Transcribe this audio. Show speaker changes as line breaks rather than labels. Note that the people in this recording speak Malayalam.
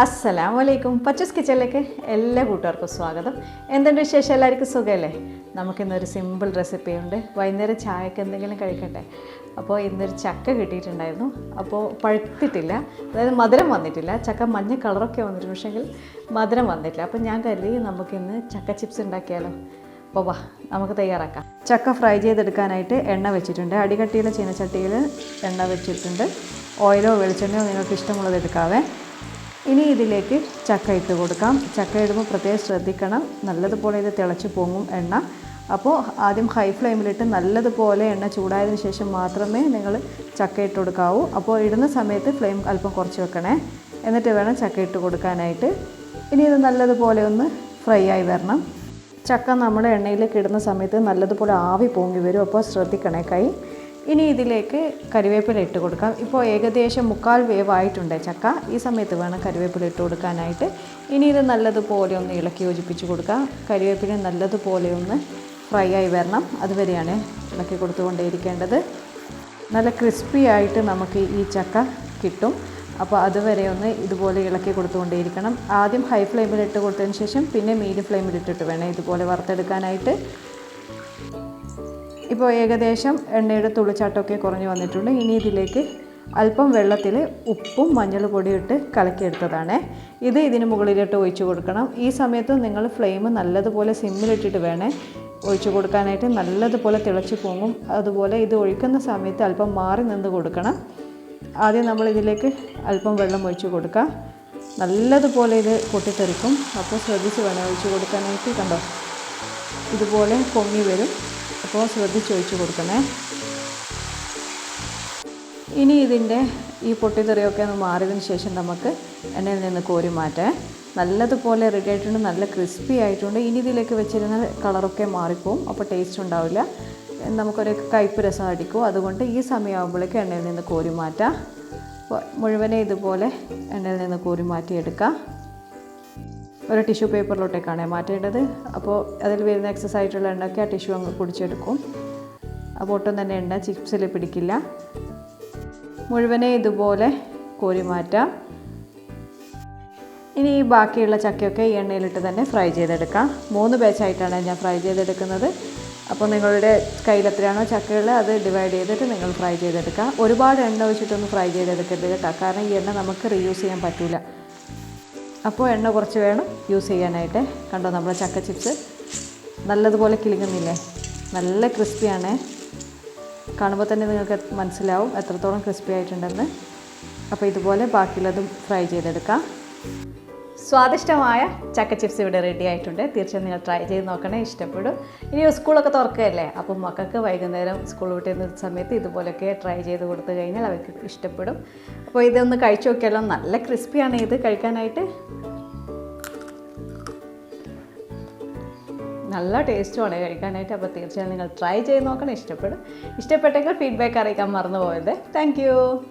അസ്സലാമലൈക്കും. പച്ചസ് കിച്ചണിലേക്ക് എല്ലാ കൂട്ടുകാർക്കും സ്വാഗതം. എന്തുണ്ട് വിശേഷം? എല്ലാവർക്കും സുഖമല്ലേ? നമുക്കിന്നൊരു സിമ്പിൾ റെസിപ്പി ഉണ്ട്. വൈകുന്നേരം ചായക്ക് എന്തെങ്കിലും കഴിക്കട്ടെ. അപ്പോൾ ഇന്നൊരു ചക്ക കിട്ടിയിട്ടുണ്ടായിരുന്നു. അപ്പോൾ പഴുത്തിട്ടില്ല, അതായത് മധുരം വന്നിട്ടില്ല. ചക്ക മഞ്ഞ കളറൊക്കെ വന്നിട്ടുണ്ട്, പക്ഷേങ്കിൽ മധുരം വന്നിട്ടില്ല. അപ്പോൾ ഞാൻ കരുതി നമുക്കിന്ന് ചക്ക ചിപ്സ് ഉണ്ടാക്കിയാലോ. അപ്പോൾ വാ, നമുക്ക് തയ്യാറാക്കാം. ചക്ക ഫ്രൈ ചെയ്തെടുക്കാനായിട്ട് എണ്ണ വെച്ചിട്ടുണ്ട്. അടികട്ടിയുള്ള ചീനച്ചട്ടിയിൽ എണ്ണ വെച്ചിട്ടുണ്ട്. ഓയിലോ വെളിച്ചെണ്ണയോ നിങ്ങൾക്ക് ഇഷ്ടമുള്ളത് എടുക്കാവേ. ഇനി ഇതിലേക്ക് ചക്ക ഇട്ട് കൊടുക്കാം. ചക്ക ഇടുമ്പോൾ പ്രത്യേകം ശ്രദ്ധിക്കണം, നല്ലതുപോലെ ഇത് തിളച്ച് പൊങ്ങും എണ്ണ. അപ്പോൾ ആദ്യം ഹൈ ഫ്ലെയിമിലിട്ട് നല്ലതുപോലെ എണ്ണ ചൂടായതിനു ശേഷം മാത്രമേ നിങ്ങൾ ചക്ക ഇട്ട് കൊടുക്കാവൂ. അപ്പോൾ ഇടുന്ന സമയത്ത് ഫ്ലെയിം അല്പം കുറച്ച് വെക്കണേ, എന്നിട്ട് വേണം ചക്ക ഇട്ട് കൊടുക്കാനായിട്ട്. ഇനി ഇത് നല്ലതുപോലെ ഒന്ന് ഫ്രൈ ആയി വരണം. ചക്ക നമ്മൾ എണ്ണയിലേക്ക് ഇടുന്ന സമയത്ത് നല്ലതുപോലെ ആവി പൊങ്ങി വരും, അപ്പോൾ ശ്രദ്ധിക്കണേ കൈ. ഇനി ഇതിലേക്ക് കരിവേപ്പില ഇട്ട് കൊടുക്കാം. ഇപ്പോൾ ഏകദേശം 1/4 വേവായിട്ടുണ്ട് ചക്ക. ഈ സമയത്ത് വേണം കരിവേപ്പില ഇട്ട് കൊടുക്കാനായിട്ട്. ഇനി ഇത് നല്ലതുപോലെ ഒന്ന് ഇളക്കി യോജിപ്പിച്ച് കൊടുക്കാം. കരിവേപ്പില നല്ലതുപോലെ ഒന്ന് ഫ്രൈ ആയി വരണം, അതുവരെയാണ് ഇളക്കി കൊടുത്തുകൊണ്ടേയിരിക്കേണ്ടത്. നല്ല ക്രിസ്പി ആയിട്ട് നമുക്ക് ഈ ചക്ക കിട്ടും. അപ്പോൾ അതുവരെ ഒന്ന് ഇതുപോലെ ഇളക്കി കൊടുത്തുകൊണ്ടേയിരിക്കണം. ആദ്യം ഹൈ ഫ്ലെയിമിൽ ഇട്ട് കൊടുത്തതിന് ശേഷം പിന്നെ മീഡിയം ഫ്ലെയിമിൽ ഇട്ടിട്ട് വേണം ഇതുപോലെ വറുത്തെടുക്കാനായിട്ട്. ഇപ്പോൾ ഏകദേശം എണ്ണയുടെ തുള്ളിച്ചാട്ടമൊക്കെ കുറഞ്ഞ് വന്നിട്ടുണ്ട്. ഇനി ഇതിലേക്ക് അല്പം വെള്ളത്തിൽ ഉപ്പും മഞ്ഞൾ പൊടിയും ഇട്ട് കലക്കിയെടുത്തതാണ്. ഇതിന് മുകളിലിട്ട് ഒഴിച്ചു കൊടുക്കണം. ഈ സമയത്ത് നിങ്ങൾ ഫ്ലെയിം നല്ലതുപോലെ സിമ്മിലിട്ടിട്ട് വേണേ ഒഴിച്ചു കൊടുക്കാനായിട്ട്. നല്ലതുപോലെ തിളച്ച് പൊങ്ങും. അതുപോലെ ഇത് ഒഴിക്കുന്ന സമയത്ത് അല്പം മാറി നിന്ന് കൊടുക്കണം. ആദ്യം നമ്മൾ ഇതിലേക്ക് അല്പം വെള്ളം ഒഴിച്ചു കൊടുക്കുക. നല്ലതുപോലെ ഇത് പൊട്ടിത്തെറിക്കും, അപ്പോൾ ശ്രദ്ധിച്ച് വേണം ഒഴിച്ചു കൊടുക്കാനായിട്ട്. കണ്ടോ, ഇതുപോലെ പൊങ്ങി വരും, അപ്പോൾ ശ്രദ്ധിച്ച് ഒഴിച്ച് കൊടുക്കണേ. ഇനി ഇതിൻ്റെ ഈ പൊട്ടിത്തെറിയൊക്കെ ഒന്ന് മാറിയതിന് ശേഷം നമുക്ക് എണ്ണയിൽ നിന്ന് കോരി മാറ്റാം. നല്ലതുപോലെ റെഡി ആയിട്ടുണ്ട്, നല്ല ക്രിസ്പി ആയിട്ടുണ്ട്. ഇനി ഇതിലേക്ക് വെച്ചിരുന്ന കളറൊക്കെ മാറിപ്പോവും, അപ്പോൾ ടേസ്റ്റ് ഉണ്ടാവില്ല, നമുക്കൊരു കയ്പ്പ് രസം അടിക്കും. അതുകൊണ്ട് ഈ സമയമാകുമ്പോഴേക്ക് എണ്ണയിൽ നിന്ന് കോരി മാറ്റാം. മുഴുവനെ ഇതുപോലെ എണ്ണയിൽ നിന്ന് കോരി മാറ്റിയെടുക്കാം. ഒരു ടിഷ്യൂ പേപ്പറിലോട്ടേക്കാണ് മാറ്റേണ്ടത്. അപ്പോൾ അതിൽ വരുന്ന എക്സസ് ആയിട്ടുള്ള എണ്ണയൊക്കെ ആ ടിഷ്യൂ അങ്ങ് കുടിച്ചെടുക്കും. അപ്പോൾ ഒട്ടും തന്നെ എണ്ണ ചിപ്സിൽ പിടിക്കില്ല. മുഴുവനെ ഇതുപോലെ കോരി മാറ്റാം. ഇനി ഈ ബാക്കിയുള്ള ചക്കയൊക്കെ ഈ എണ്ണയിലിട്ട് തന്നെ ഫ്രൈ ചെയ്തെടുക്കാം. 3 ബാച്ചായിട്ടാണ് ഞാൻ ഫ്രൈ ചെയ്തെടുക്കുന്നത്. അപ്പോൾ നിങ്ങളുടെ കയ്യിൽ എത്രയാണോ ചക്കയുള്ളത് അത് ഡിവൈഡ് ചെയ്തിട്ട് നിങ്ങൾ ഫ്രൈ ചെയ്തെടുക്കുക. ഒരുപാട് എണ്ണ ഒഴിച്ചിട്ടൊന്ന് ഫ്രൈ ചെയ്തെടുക്കരുത് കേട്ടോ, കാരണം ഈ എണ്ണ നമുക്ക് റീയൂസ് ചെയ്യാൻ പറ്റില്ല. അപ്പോൾ എണ്ണ കുറച്ച് വേണം യൂസ് ചെയ്യാനായിട്ട്. കണ്ടോ, നമ്മുടെ ചക്ക ചിപ്സ് നല്ലതുപോലെ കിളിങ്ങുന്നില്ലേ? നല്ല ക്രിസ്പിയാണ്. കാണുമ്പോൾ തന്നെ നിങ്ങൾക്ക് മനസ്സിലാവും എത്രത്തോളം ക്രിസ്പി ആയിട്ടുണ്ടെന്ന്. അപ്പോൾ ഇതുപോലെ ബാക്കിയുള്ളതും ഫ്രൈ ചെയ്തെടുക്കാം. സ്വാദിഷ്ടമായ ചക്ക ചിപ്സ് ഇവിടെ റെഡി ആയിട്ടുണ്ട്. തീർച്ചയായും നിങ്ങൾ ട്രൈ ചെയ്ത് നോക്കണേ, ഇഷ്ടപ്പെടും. ഇനി സ്കൂളൊക്കെ തുറക്കുകയല്ലേ, അപ്പം മക്കൾക്ക് വൈകുന്നേരം സ്കൂൾ വിട്ടുന്ന സമയത്ത് ഇതുപോലെയൊക്കെ ട്രൈ ചെയ്ത് കൊടുത്തു കഴിഞ്ഞാൽ അവർക്ക് ഇഷ്ടപ്പെടും. അപ്പോൾ ഇതൊന്ന് കഴിച്ചു നോക്കിയാലോ. നല്ല ക്രിസ്പിയാണ് ഇത് കഴിക്കാനായിട്ട്, നല്ല ടേസ്റ്റുമാണ് കഴിക്കാനായിട്ട്. അപ്പോൾ തീർച്ചയായും നിങ്ങൾ ട്രൈ ചെയ്ത് നോക്കണം, ഇഷ്ടപ്പെടും. ഇഷ്ടപ്പെട്ടെങ്കിൽ ഫീഡ്ബാക്ക് അറിയിക്കാൻ മറന്നു പോകരുത്. താങ്ക്